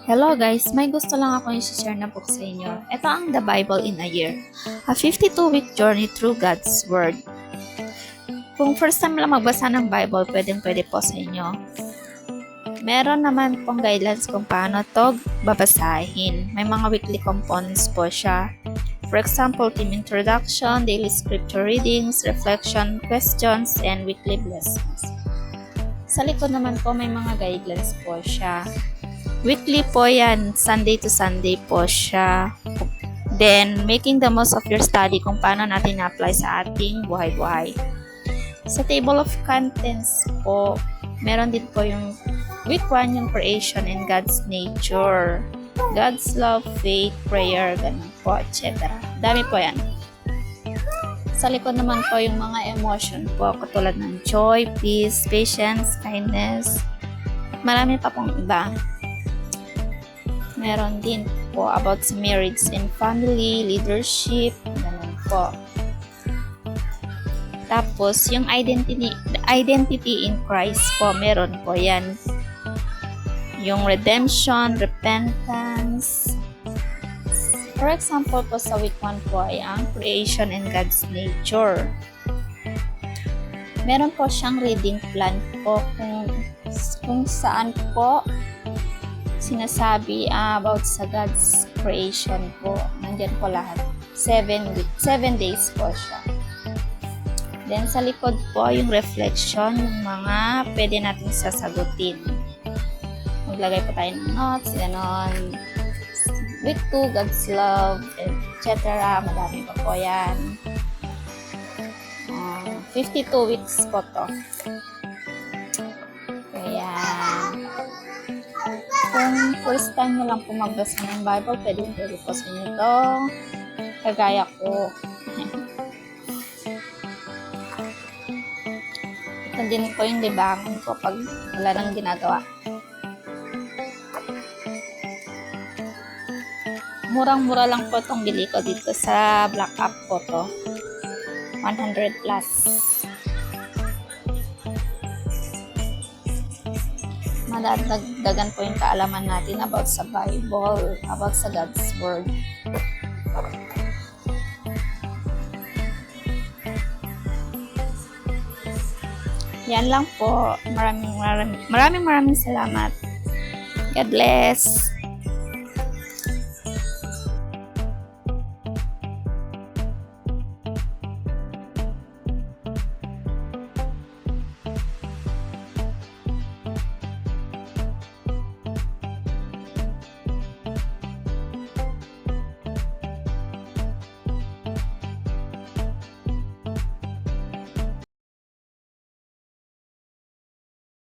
Hello guys, may gusto lang ako i-share na book sa inyo. Ito ang The Bible in a Year. A 52-week journey through God's Word. Kung first time lang magbasa ng Bible, pwede po sa inyo. Meron naman pong guidelines kung paano to babasahin. May mga weekly components po siya. For example, team introduction, daily scripture readings, reflection, questions, and weekly blessings. Sa likod naman po may mga guidelines po siya. Weekly po yan, Sunday to Sunday po siya. Then, making the most of your study kung paano natin na-apply sa ating buhay-buhay. Sa table of contents po, meron din po yung week 1 yung creation and God's nature. God's love, faith, prayer, ganun po, etc. Dami po yan. Sa likod naman po yung mga emotion po, katulad ng joy, peace, patience, kindness. Marami pa pong iba. Meron din po about sa marriage and family, leadership, ganun po. Tapos, yung identity in Christ po, meron po yan. Yung redemption, repentance. For example po, sa week 1 po ay ang creation and God's nature. Meron po siyang reading plan po kung saan po sinasabi about sa God's creation po. Nandyan po lahat. 7 days po siya. Then, sa likod po, yung reflection, yung mga pwede natin sasagutin. Maglagay po tayo ng notes, ganon. Week 2, God's love, etc. Madami pa po yan. 52 weeks po to. Kaya, kung first time nyo lang po magbasa ng Bible, pwede po sa inyo ito. Kagaya ko. Ito din po yung libangan ko pag wala nang ginagawa. Murang-mura lang po itong bili ko dito sa Black App po to. 100 plus. Madadagdagan po yung kaalaman natin about sa Bible, about sa God's Word. Yan lang po. Maraming salamat. God bless.